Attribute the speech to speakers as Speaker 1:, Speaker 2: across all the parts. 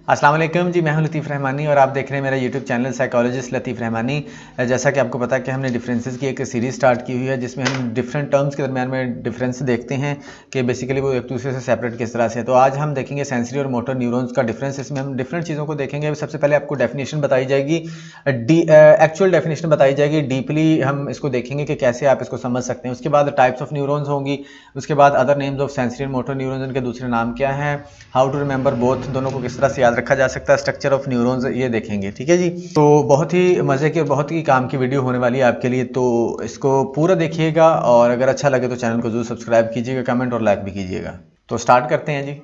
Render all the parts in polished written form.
Speaker 1: अस्सलाम वालेकुम जी, मैं हूं लतीफ़ रहमानी और आप देख रहे हैं मेरा यूट्यूब चैनल साइकोलॉजिस्ट लतीफ़ रहमानी। जैसा कि आपको पता है कि हमने डिफरेंसेस की एक सीरीज़ स्टार्ट की हुई है जिसमें हम डिफरेंट टर्म्स के दरमियान में डिफरेंस देखते हैं कि बेसिकली वो एक दूसरे से सेपरेट किस तरह से। तो आज हम देखेंगे सेंसरी और मोटर न्यूरॉन्स का डिफरेंस। इसमें हम डिफरेंट चीज़ों को देखेंगे। सबसे पहले आपको डेफिनेशन बताई जाएगी, एक्चुअल डेफिनेशन बताई जाएगी। डीपली हम इसको देखेंगे कि कैसे आप इसको समझ सकते हैं। उसके बाद टाइप्स ऑफ न्यूरॉन्स होंगी। उसके बाद अदर नेम्स ऑफ सेंसरी और मोटर न्यूरॉन्स, इनके दूसरे नाम क्या हैं, हाउ टू रिमेंबर बोथ, दोनों को किस तरह से याद रखा जा सकता है, स्ट्रक्चर ऑफ न्यूरॉन्स, ये देखेंगे। ठीक है जी। तो बहुत ही मज़े की और बहुत ही काम की वीडियो होने वाली है आपके लिए, तो इसको पूरा देखिएगा और अगर अच्छा लगे तो चैनल को जरूर सब्सक्राइब कीजिएगा, कमेंट और लाइक भी कीजिएगा। तो स्टार्ट करते हैं जी।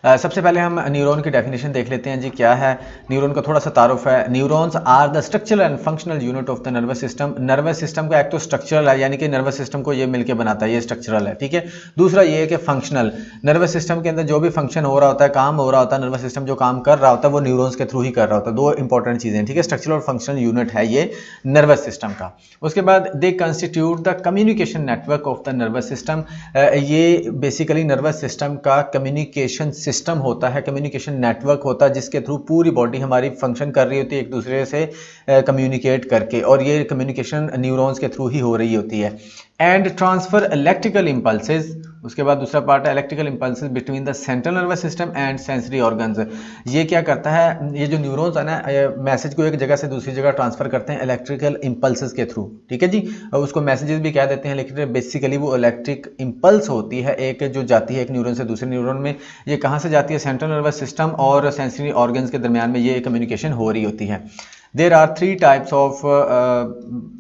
Speaker 1: सबसे पहले हम न्यूरॉन की डेफिनेशन देख लेते हैं जी, क्या है न्यूरॉन का थोड़ा सा तारुफ है। Neurons are the structural and functional unit of the nervous system. Nervous system का एक तो स्ट्रक्चरल है, यानी कि नर्वस सिस्टम को ये मिलकर बनाता है, ये स्ट्रक्चरल है। ठीक है। दूसरा ये है कि फंक्शनल, नर्वस सिस्टम के अंदर जो भी फंक्शन हो रहा होता है, काम हो रहा होता है, नर्वस सिस्टम जो काम कर रहा होता है वो न्यूरॉन्स के थ्रू ही कर रहा होता है। दो इंपॉर्टेंट चीज़ें। ठीक है। स्ट्रक्चरल और फंक्शनल यूनिट है ये नर्वस सिस्टम का। उसके बाद दे constitute the communication network of the nervous system. ये बेसिकली नर्वस सिस्टम का कम्युनिकेशन सिस्टम होता है, कम्युनिकेशन नेटवर्क होता है, जिसके थ्रू पूरी बॉडी हमारी फंक्शन कर रही होती है एक दूसरे से कम्युनिकेट करके, और ये कम्युनिकेशन न्यूरॉन्स के थ्रू ही हो रही होती है। And transfer electrical impulses. उसके बाद दूसरा पार्ट है electrical impulses between the central nervous system and sensory organs. ये क्या करता है, ये जो न्यूरॉन्स है ना, मैसेज को एक जगह से दूसरी जगह ट्रांसफर करते हैं इलेक्ट्रिकल इंपल्सेस के थ्रू। ठीक है जी। उसको मैसेजेस भी कह देते हैं, लेकिन बेसिकली वो इलेक्ट्रिक इंपल्स होती है एक, जो जाती है एक न्यूरॉन से दूसरे न्यूरॉन में। ये कहाँ से जाती है, सेंट्रल नर्वस सिस्टम और सेंसरी ऑर्गन्स के दरमियान में ये कम्युनिकेशन हो रही होती है। There are three types of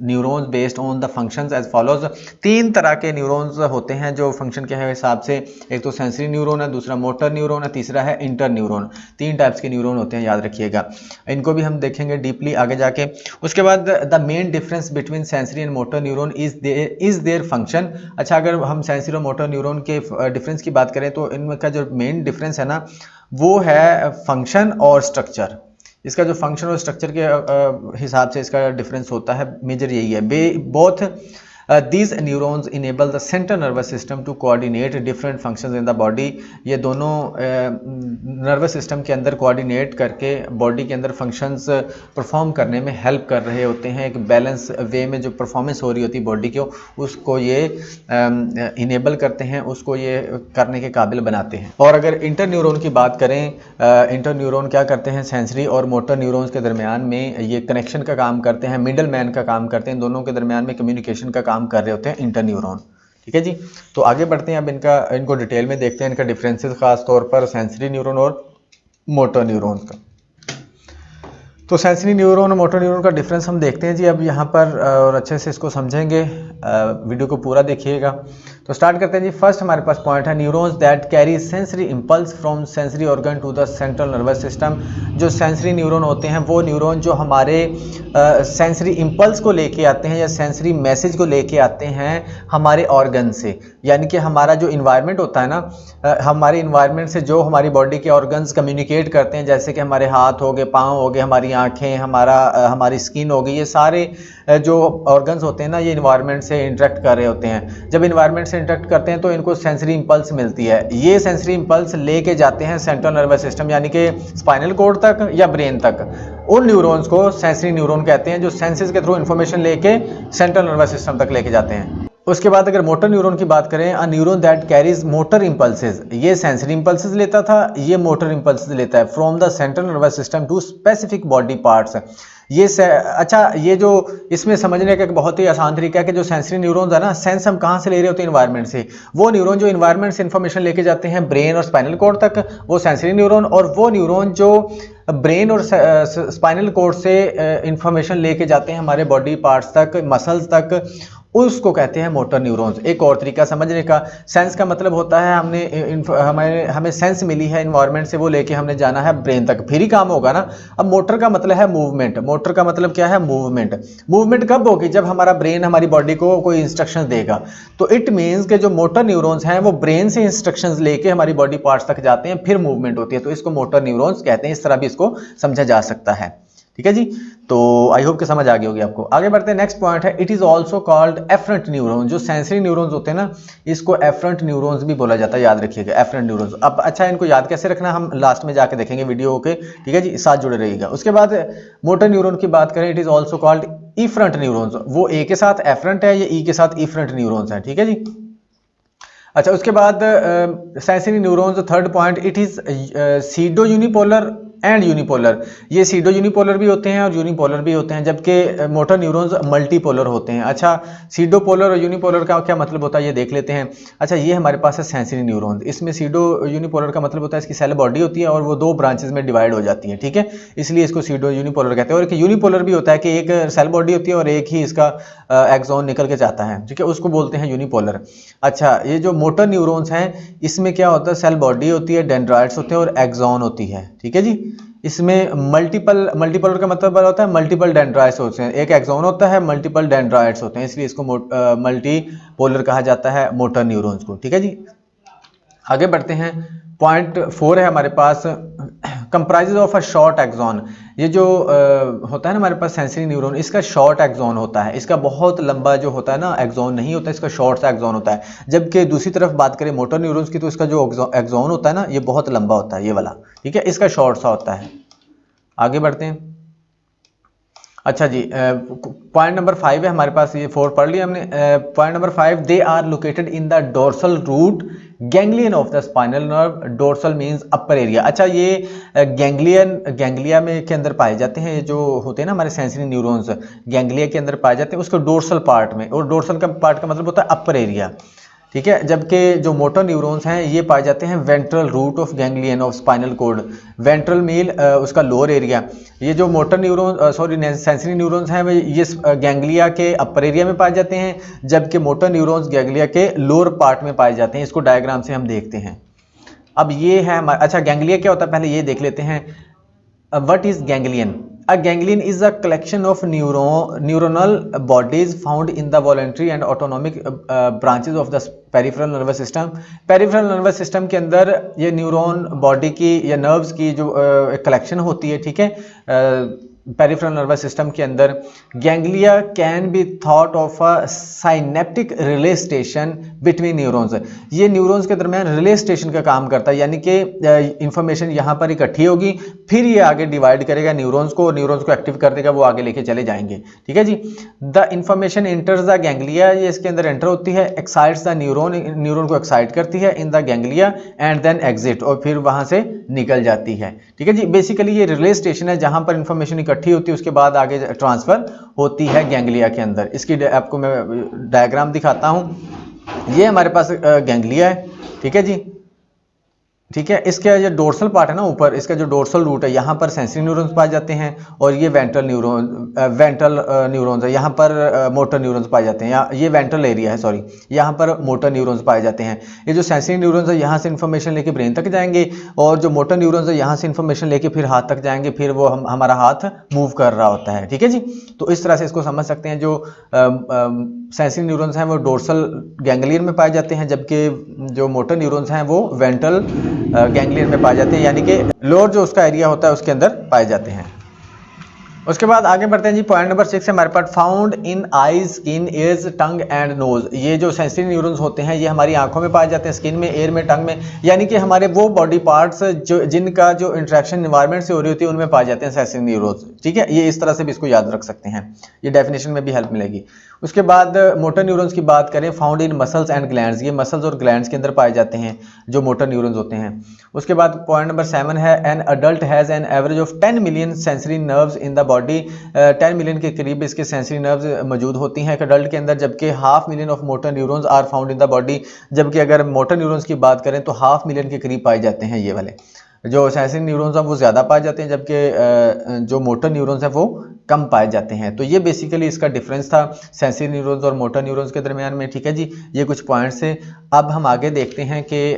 Speaker 1: neurons based on the functions as follows। तीन तरह के न्यूरॉन्स होते हैं जो फंक्शन के हिसाब से। एक तो सेंसरी न्यूरॉन है, दूसरा मोटर न्यूरॉन है, तीसरा है इंटर न्यूरॉन। तीन टाइप्स के न्यूरॉन होते हैं, याद रखिएगा। इनको भी हम देखेंगे डीपली आगे जाके। उसके बाद the main difference between sensory and motor neuron is their function. अच्छा, अगर हम सेंसरी और मोटर न्यूरॉन के डिफरेंस की बात करें तो इनका जो मेन डिफरेंस है ना, वो है फंक्शन और स्ट्रक्चर। इसका जो फंक्शन और स्ट्रक्चर के हिसाब से इसका डिफरेंस होता है, मेजर यही है। Both these neurons enable the central nervous system to coordinate different functions in the body। ये दोनों नर्वस सिस्टम के अंदर कोऑर्डिनेट करके बॉडी के अंदर फंक्शंस परफॉर्म करने में हेल्प कर रहे होते हैं। एक बैलेंस वे में जो परफॉर्मेंस हो रही होती है बॉडी की, उसको ये इनेबल करते हैं, उसको ये करने के काबिल बनाते हैं। और अगर इंटर न्यूरॉन की बात करें, इंटर न्यूरॉन क्या करते हैं, सेंसरी और मोटर न्यूरॉन्स के दरमियान में ये कनेक्शन का काम करते हैं, मिडल मैन का काम करते हैं, दोनों के दरमियान में कम्युनिकेशन का काम कर रहे होते हैं इंटर न्यूरॉन। ठीक है जी। तो आगे बढ़ते हैं, अब इनको डिटेल में देखते हैं, इनका डिफरेंसेस खास तौर पर सेंसरी न्यूरॉन और मोटर न्यूरॉन्स का। तो सेंसरी न्यूरॉन और मोटर न्यूरॉन का डिफरेंस हम देखते हैं जी अब यहाँ पर, और अच्छे से इसको समझेंगे। वीडियो को पूरा देखिएगा। तो स्टार्ट करते हैं जी। फर्स्ट हमारे पास पॉइंट है neurons that carry sensory impulse from sensory organ to the central nervous system. जो सेंसरी न्यूरॉन होते हैं वो न्यूरॉन जो हमारे सेंसरी इंपल्स को लेके आते हैं या सेंसरी मैसेज को लेके आते हैं हमारे ऑर्गन से, यानी कि हमारा जो इन्वायरमेंट होता है ना, हमारे इन्वायरमेंट से जो हमारी बॉडी के ऑर्गन्स कम्युनिकेट करते हैं, जैसे कि हमारे हाथ हो गए, पाँव हो गए, हमारी आँखें, हमारी स्किन हो गई, ये सारे जो ऑर्गन्स होते हैं ना, ये इन्वायरमेंट से इंटरेक्ट कर रहे होते हैं। जब इन्वायरमेंट से इंटरेक्ट करते हैं तो इनको सेंसरी इंपल्स मिलती है। ये सेंसरी इंपल्स लेके जाते हैं सेंट्रल नर्वस सिस्टम, यानी कि स्पाइनल कॉर्ड तक या ब्रेन तक। उन न्यूरॉन्स को सेंसरी न्यूरॉन कहते हैं, जो सेंसेस के थ्रू इंफॉर्मेशन लेके सेंट्रल नर्वस सिस्टम तक लेके जाते हैं। उसके बाद अगर मोटर न्यूरॉन की बात करें, a neuron that carries motor impulses. ये सेंसरी इंपल्सेस लेता था, ये मोटर इंपल्सेस लेता है from the central nervous system to specific body parts. अच्छा, ये जो इसमें समझने का एक बहुत ही आसान तरीका है कि जो सेंसरी न्यूरॉन्स है ना, सेंस हम कहाँ से ले रहे होते हैं, इन्वायरमेंट से। वो न्यूरॉन जो इन्वायरमेंट से इंफॉर्मेशन लेके जाते हैं ब्रेन और स्पाइनल कॉर्ड तक, वो सेंसरी न्यूरॉन। और वो न्यूरॉन जो ब्रेन और स्पाइनल कॉर्ड से इंफॉर्मेशन लेके जाते हैं हमारे बॉडी पार्ट्स तक, मसल्स तक, उसको कहते हैं मोटर न्यूरॉन्स। एक और तरीका समझने का, सेंस का मतलब होता है हमें सेंस मिली है इन्वायरमेंट से, वो लेके हमने जाना है ब्रेन तक, फिर ही काम होगा ना। अब मोटर का मतलब है मूवमेंट। मोटर का मतलब क्या है, मूवमेंट। मूवमेंट कब होगी, जब हमारा ब्रेन हमारी बॉडी को कोई इंस्ट्रक्शंस देगा। तो इट मीन्स कि जो मोटर न्यूरॉन्स हैं वो ब्रेन से इंस्ट्रक्शंस लेके हमारी बॉडी पार्ट्स तक जाते हैं, फिर मूवमेंट होती है, तो इसको मोटर न्यूरॉन्स कहते हैं। इस तरह भी इसको समझा जा सकता है। ठीक है जी। तो आई होप कि समझ आ गई होगी आपको। आगे बढ़ते हैं, नेक्स्ट पॉइंट है it is also called afferent neuron. जो सेंसरी न्यूरॉन्स होते हैं ना, इसको एफरेंट न्यूरॉन्स भी बोला जाता है, याद रखिएगा एफरेंट न्यूरॉन्स। अब अच्छा, इनको याद कैसे रखना हम लास्ट में जाके देखेंगे वीडियो के, ठीक है जी, साथ जुड़े रहिएगा। उसके बाद मोटर न्यूरॉन की बात करें, it is also called efferent neurons. वो ए के साथ एफरेंट है, ये ई के साथ इफरेंट न्यूरॉन्स है, ठीक है जी। अच्छा, उसके बाद sensory neurons, third point, it is pseudo unipolar and unipolar. ये सीडो यूनिपोलर भी होते हैं और यूनिपोलर भी होते हैं, जबकि मोटर न्यूरॉन्स मल्टीपोलर होते हैं। अच्छा, सीडो पोलर और यूनिपोलर का क्या मतलब होता है ये देख लेते हैं। अच्छा, ये हमारे पास है सेंसरी न्यूरॉन्स। इसमें सीडो यूनिपोलर का मतलब होता है इसकी सेल बॉडी होती है और वो दो ब्रांचेस में डिवाइड हो जाती है, ठीक है, इसलिए इसको सीडो यूनिपोलर कहते हैं। और एक यूनिपोलर भी होता है कि एक सेल बॉडी होती है और एक ही इसका एक्सॉन निकल के जाता है, ठीक है, उसको बोलते हैं यूनिपोलर। अच्छा, ये जो मोटर न्यूरॉन्स हैं, इसमें क्या होता है, सेल बॉडी होती है, डेंड्राइट्स होते हैं और एक्सॉन होती है, ठीक है जी। इसमें मल्टीपोलर का मतलब होता है मल्टीपल डेंड्राइट्स होते हैं, एक एक्सॉन होता है, मल्टीपल डेंड्राइट्स होते हैं, इसलिए इसको मल्टीपोलर कहा जाता है मोटर न्यूरॉन्स को, ठीक है जी। आगे बढ़ते हैं, पॉइंट 4 है हमारे पास, comprises of a short axon. ये जो होता है ना हमारे पास सेंसरी न्यूरॉन, इसका शॉर्ट एक्सॉन होता है, इसका बहुत लंबा जो होता है ना एक्सॉन नहीं होता, इसका शॉर्ट सा एक्सॉन होता है। जबकि दूसरी तरफ बात करें मोटर न्यूरॉन्स की, तो इसका जो एक्सॉन होता है ना, ये बहुत लंबा होता है, ये वाला, ठीक है, इसका शॉर्ट सा होता है। आगे बढ़ते हैं। अच्छा जी, पॉइंट नंबर 5 है हमारे पास, ये 4 पढ़ लिया हमने। Point number 5, they are located in the dorsal root ganglion of the spinal nerve. Dorsal means upper area. अच्छा, ये गैंग्लिया में के अंदर पाए जाते हैं, ये जो होते हैं ना हमारे सेंसरी न्यूरॉन्स, गैंग्लिया के अंदर पाए जाते हैं, उसको डोर्सल पार्ट में, और डोर्सल का पार्ट का मतलब होता है अपर एरिया, ठीक है। जबकि जो मोटर न्यूरॉन्स हैं ये पाए जाते हैं ventral root of ganglion of spinal cord. Ventral मील उसका लोअर एरिया। ये जो मोटर न्यूरॉन सेंसरी न्यूरॉन्स हैं ये गैंग्लिया के अपर एरिया में पाए जाते हैं, जबकि मोटर न्यूरॉन्स गैंग्लिया के लोअर पार्ट में पाए जाते हैं। इसको डायग्राम से हम देखते हैं। अब ये है हमारा, अच्छा गैंग्लिया क्या होता है पहले ये देख लेते हैं। What is ganglion? A ganglion is a collection of neuronal bodies found in the voluntary and autonomic branches of the peripheral nervous system. Peripheral nervous system के अंदर ये न्यूरॉन बॉडी की या नर्व्स की जो एक कलेक्शन होती है, ठीक है, पेरिफेरल नर्वस सिस्टम के अंदर। Ganglia can be thought of a synaptic relay station between neurons. ये न्यूरॉन्स के दरमियान रिले स्टेशन का काम करता है, यानी कि इंफॉर्मेशन यहाँ पर इकट्ठी होगी, फिर ये आगे डिवाइड करेगा न्यूरॉन्स को एक्टिव कर देगा, वो आगे लेके चले जाएंगे, ठीक है जी। The information enters the ganglia, ये इसके अंदर एंटर होती है, एक्साइट्स द न्यूरॉन को एक्साइट करती है in the ganglia and then exit, और फिर वहां से निकल जाती है, ठीक है जी। बेसिकली ये रिले स्टेशन है जहां पर इंफॉर्मेशन इकट्ठी होती है, उसके बाद आगे ट्रांसफर होती है गैंग्लिया के अंदर। इसकी आपको मैं डायग्राम दिखाता हूं। ये हमारे पास गैंग्लिया है, ठीक है जी, ठीक है। इसका जो डोर्सल पार्ट है ना ऊपर, इसका जो डोर्सल रूट है, यहाँ पर सेंसरी न्यूरॉन्स पाए जाते हैं, और ये वेंट्रल न्यूरॉन्स है, यहाँ पर मोटर न्यूरॉन्स पाए जाते हैं। ये वेंट्रल एरिया है, सॉरी, यहाँ पर मोटर न्यूरॉन्स पाए जाते हैं। ये जो सेंसरी न्यूरॉन्स है यहाँ से इन्फॉर्मेशन लेके ब्रेन तक जाएंगे, और जो मोटर न्यूरॉन्स है यहाँ से इन्फॉर्मेशन लेके फिर हाथ तक जाएंगे, फिर वो हमारा हाथ मूव कर रहा होता है, ठीक है जी। तो इस तरह से इसको समझ सकते हैं। जो सेंसरी न्यूरॉन्स हैं वो डोर्सल गैंग्लियन में पाए जाते हैं, जबकि जो मोटर न्यूरॉन्स हैं वो वेंट्रल गैंग्लियन में पाए जाते हैं, यानी कि लोअर जो उसका एरिया होता है उसके अंदर पाए जाते हैं। उसके बाद आगे बढ़ते हैं जी। पॉइंट नंबर 6 है हमारे पास, found in eyes, skin, ears, tongue and nose. ये जो सेंसरी न्यूरॉन्स होते हैं ये हमारी आंखों में पाए जाते हैं, स्किन में, एयर में, टंग में, यानी कि हमारे वो बॉडी पार्ट्स जो जिनका जो इंटरेक्शन एनवायरनमेंट से हो रही होती है उनमें पाए जाते हैं सेंसरी न्यूरॉन्स, ठीक है। ये इस तरह से भी इसको याद रख सकते हैं, ये डेफिनेशन में भी हेल्प मिलेगी। उसके बाद मोटर न्यूरॉन्स की बात करें, found in muscles and glands. ये मसल्स और ग्लैंड्स के अंदर पाए जाते हैं जो मोटर न्यूरॉन्स होते हैं। उसके बाद पॉइंट नंबर 7 है, an adult has an average of 10 million sensory nerves in the body. 10 million के करीब इसके सेंसरी नर्व्स मौजूद होती हैं एक अडल्ट के अंदर, जबकि 5 million of motor neurons are found in the body. जबकि अगर मोटर न्यूरॉन्स की बात करें तो 5 मिलियन के करीब पाए जाते हैं ये वाले। जो सेंसरी न्यूरॉन्स हैं वो ज़्यादा पाए जाते हैं, जबकि जो मोटर न्यूरॉन्स हैं वो कम पाए जाते हैं। तो ये बेसिकली इसका डिफरेंस था सेंसरी न्यूरॉन्स और मोटर न्यूरॉन्स के दरमियान में, ठीक है जी। ये कुछ पॉइंट्स हैं। अब हम आगे देखते हैं कि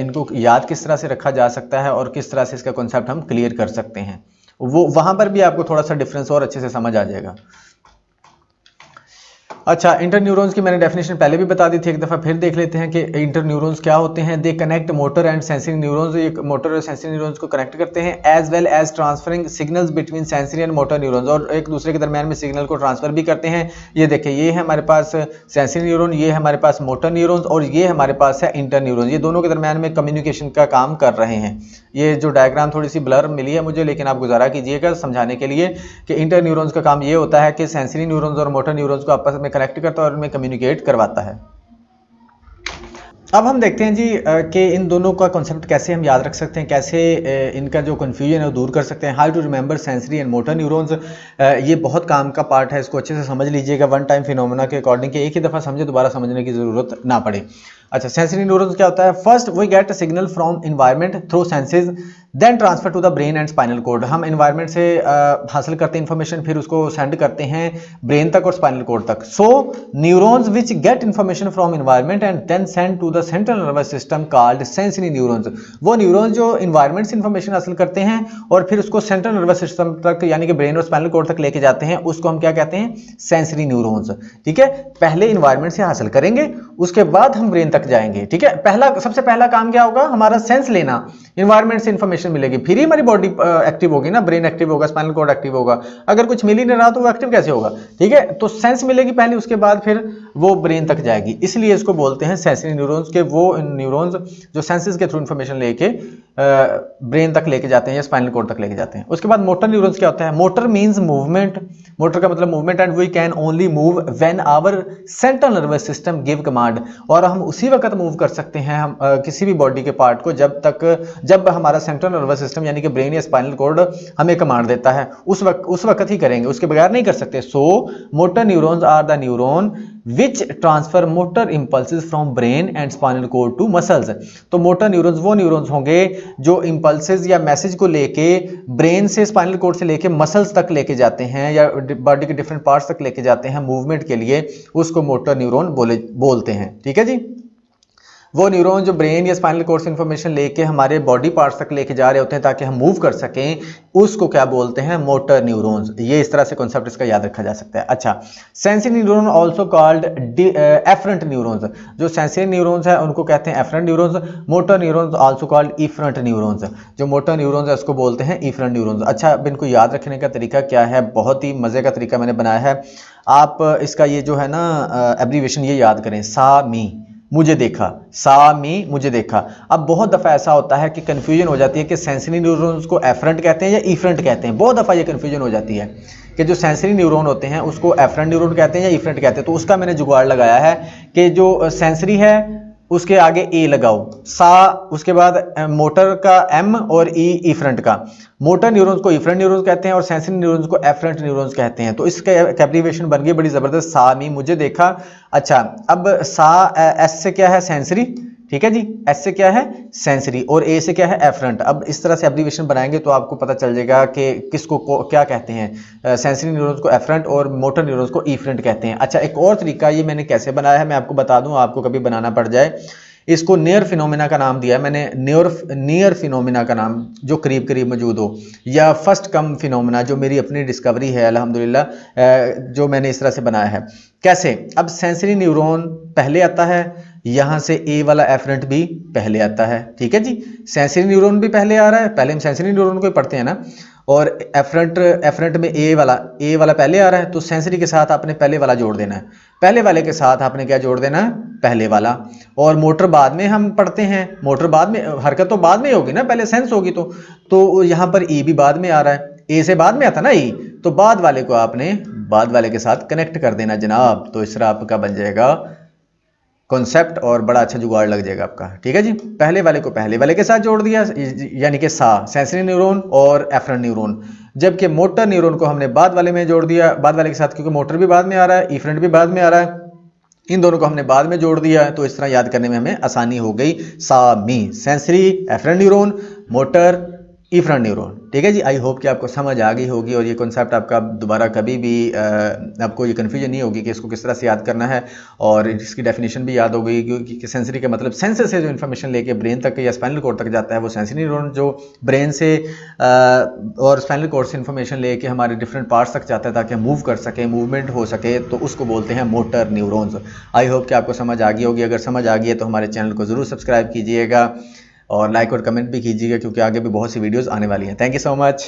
Speaker 1: इनको याद किस तरह से रखा जा सकता है और किस तरह से इसका कॉन्सेप्ट हम क्लियर कर सकते हैं। वो वहाँ पर भी आपको थोड़ा सा डिफरेंस और अच्छे से समझ आ जाएगा। अच्छा, इंटर न्यूरॉन्स की मैंने डेफिनेशन पहले भी बता दी थी, एक दफ़ा फिर देख लेते हैं कि इंटर न्यूरॉन्स क्या होते हैं। They connect motor and sensory neurons, ये मोटर और सेंसरी न्यूरॉन्स को कनेक्ट करते हैं, as well as transferring signals between sensory and motor neurons, और एक दूसरे के दरमियान में सिग्नल को ट्रांसफर भी करते हैं। ये देखिए, ये है हमारे पास सेंसरी न्यूरॉन, ये है हमारे पास मोटर न्यूरॉन्स, और ये हमारे पास है इंटर न्यूरॉन्स। ये दोनों के दरमियान में कम्युनिकेशन का काम कर रहे हैं। ये जो डायग्राम थोड़ी सी ब्लर मिली है मुझे, लेकिन आप गुजारा कीजिएगा समझाने के लिए कि इंटर न्यूरॉन्स का काम ये होता है कि सेंसरी न्यूरॉन्स और मोटर न्यूरॉन्स को आपस में कनेक्ट करता है और उनमें कम्युनिकेट करवाता है। अब हम देखते हैं जी कि इन दोनों का कॉन्सेप्ट कैसे हम याद रख सकते हैं, कैसे इनका जो कन्फ्यूजन है वो दूर कर सकते हैं। How to remember sensory and motor neurons, ये बहुत काम का पार्ट है, इसको अच्छे से समझ लीजिएगा वन टाइम फिनोमेना के अकॉर्डिंग, कि एक ही दफ़ा समझे दोबारा समझने की ज़रूरत ना पड़े। अच्छा, सेंसरी न्यूरॉन्स क्या होता है? First we get signal from environment through senses, then transfer to the brain and spinal cord. हम इन्वायरमेंट से हासिल करते हैं इन्फॉर्मेशन, फिर उसको सेंड करते हैं ब्रेन तक और स्पाइनल कोड तक। So neurons which get information from environment and then send to the central nervous system called sensory neurons. वो न्यूरॉन्स जो इन्वायरमेंट से इन्फॉर्मेशन हासिल करते हैं और फिर उसको सेंट्रल नर्वस सिस्टम तक यानी कि ब्रेन और स्पाइनल कोड तक लेके जाते हैं, उसको हम क्या कहते हैं? Sensory neurons. ठीक है, पहले इन्वायरमेंट से हासिल करेंगे, उसके बाद हम ब्रेन तक जाएंगे। ठीक है, सबसे पहला काम क्या होगा? हमारा सेंस लेना, इन्वायरमेंट से इंफॉर्मेशन मिलेगी, फिर ही हमारी बॉडी एक्टिव होगी ना, ब्रेन एक्टिव होगा, स्पाइनल कोड एक्टिव होगा। अगर कुछ मिल ही नहीं रहा तो वो एक्टिव कैसे होगा? ठीक है, तो सेंस मिलेगी पहले, उसके बाद फिर वो ब्रेन तक जाएगी। इसलिए इसको बोलते हैं सेंसरी न्यूरॉन्स के, वो न्यूरॉन्स जो सेंसेस के थ्रू इंफॉर्मेशन लेके ब्रेन तक लेके जाते हैं या स्पाइनल कोड तक लेके जाते हैं। उसके बाद मोटर न्यूरॉन्स क्या होता है? मोटर मींस मूवमेंट, मोटर का मतलब movement, and we can only move when our central nervous system give command, और हम उसी वक्त मूव कर सकते हैं हम किसी भी बॉडी के पार्ट को जब हमारा सेंट्रल नर्वस सिस्टम यानी कि ब्रेन या स्पाइनल कोड हमें कमांड देता है, उस वक्त ही करेंगे, उसके बगैर नहीं कर सकते। So motor neurons are the neuron which transfer motor impulses from brain and spinal cord to muscles. तो मोटर न्यूरॉन्स वो न्यूरॉन्स होंगे जो इंपल्सेस या मैसेज को लेके ब्रेन से स्पाइनल कोड से लेके मसल्स तक लेके जाते हैं या बॉडी के डिफरेंट पार्ट्स तक लेके जाते हैं मूवमेंट के लिए, उसको मोटर न्यूरॉन बोलते हैं। ठीक है जी, वो न्यूरॉन जो ब्रेन या स्पाइनल कोड से इंफॉर्मेशन लेके हमारे बॉडी पार्ट्स तक लेके जा रहे होते हैं ताकि हम मूव कर सकें, उसको क्या बोलते हैं? Motor neurons. ये इस तरह से कॉन्सेप्ट इसका याद रखा जा सकता है। अच्छा, sensory neuron also called afferent neurons. जो सेंसरी न्यूरॉन्स है उनको कहते हैं afferent neurons. Motor neurons also called efferent neurons. जो मोटर न्यूरॉन्स है उसको बोलते हैं इफरेंट न्यूरॉन्स। अच्छा, अब इनको याद रखने का तरीका क्या है? बहुत ही मजे का तरीका मैंने बनाया है। आप इसका ये जो है ना एब्रीवेशन ये याद करें, सा मी मुझे देखा, सा मी मुझे देखा। अब बहुत दफ़ा ऐसा होता है कि कन्फ्यूजन हो जाती है कि सेंसरी न्यूरॉन्स को एफरेंट कहते हैं या इफरेंट कहते हैं। बहुत दफ़ा ये कन्फ्यूजन हो जाती है कि जो सेंसरी न्यूरॉन होते हैं उसको एफरेंट न्यूरॉन कहते हैं या इफरेंट कहते हैं। तो उसका मैंने जुगाड़ लगाया है कि जो सेंसरी है उसके आगे ए लगाओ, सा, उसके बाद मोटर का एम और ई इफरेंट का। मोटर न्यूरॉन्स को इफरेंट न्यूरॉन्स कहते हैं और सेंसरी न्यूरॉन्स को एफरेंट न्यूरॉन्स कहते हैं। तो इसका एब्रीविएशन बन गई बड़ी जबरदस्त, सा मी मुझे देखा। अच्छा, अब सा एस से क्या है? सेंसरी। ठीक है जी, एस से क्या है? सेंसरी, और ए से क्या है? एफरेंट। अब इस तरह से एब्रीविएशन बनाएंगे तो आपको पता चल जाएगा कि किसको क्या कहते हैं। सेंसरी न्यूरॉन्स को एफरेंट और मोटर न्यूरॉन्स को इफरेंट कहते हैं। अच्छा, एक और तरीका ये मैंने कैसे बनाया है मैं आपको बता दूं, आपको कभी बनाना पड़ जाए। इसको नियर फिनोमिना का नाम दिया है मैंने, नियर फिनोमिना का नाम, जो करीब करीब मौजूद हो, या फर्स्ट कम फिनोमिना, जो मेरी अपनी डिस्कवरी है अल्हम्दुलिल्लाह, जो मैंने इस तरह से बनाया है। कैसे? अब सेंसरी न्यूरॉन पहले आता है, यहां से ए वाला एफरेंट भी पहले आता है। ठीक है जी, सेंसरी न्यूरॉन भी पहले आ रहा है, पहले हम सेंसरी न्यूरॉन को ही पढ़ते हैं ना, और एफरेंट में ए वाला पहले आ रहा है, तो सेंसरी के साथ आपने पहले वाला जोड़ देना है, पहले वाले के साथ आपने क्या जोड़ देना है? पहले वाला। और मोटर बाद में हम पढ़ते हैं, मोटर बाद में, हरकत तो बाद में होगी ना, पहले सेंस होगी। तो यहाँ पर ई भी बाद में आ रहा है, ए से बाद में आता ना ई, तो बाद वाले को आपने बाद वाले के साथ कनेक्ट कर देना जनाब। तो इस तरह आपका बन जाएगा कॉन्सेप्ट और बड़ा अच्छा जुगाड़ लग जाएगा आपका। ठीक है जी, पहले वाले को पहले वाले के साथ जोड़ दिया, यानी कि सा सेंसरी न्यूरॉन और एफरेंट न्यूरॉन, जबकि मोटर न्यूरॉन को हमने बाद वाले में जोड़ दिया, बाद वाले के साथ, क्योंकि मोटर भी बाद में आ रहा है, इफरेंट भी बाद में आ रहा है, इन दोनों को हमने बाद में जोड़ दिया। तो इस तरह याद करने में हमें आसानी हो गई। Same, sensory, afferent neuron, motor, efferent neuron. ठीक है जी, आई होप कि आपको समझ आ गई होगी और ये कॉन्सेप्ट आपका दोबारा कभी भी आपको ये कन्फ्यूजन नहीं होगी कि इसको किस तरह से याद करना है, और इसकी डेफिनेशन भी याद हो गई क्योंकि सेंसरी का मतलब सेंसर से जो इन्फॉर्मेशन लेके ब्रेन तक या स्पाइनल कोड तक जाता है वो सेंसरी न्यूरॉन, जो ब्रेन से और स्पाइनल कोड से इन्फॉर्मेशन लेके हमारे डिफरेंट पार्ट्स तक जाता है ताकि हम मूव कर सकें, मूवमेंट हो सके, तो उसको बोलते हैं मोटर न्यूरॉन्स। आई होप कि आपको समझ आ गई होगी। अगर समझ आ गई है तो हमारे चैनल को ज़रूर सब्सक्राइब कीजिएगा और लाइक और कमेंट भी कीजिएगा क्योंकि आगे भी बहुत सी वीडियोस आने वाली हैं। Thank you so much.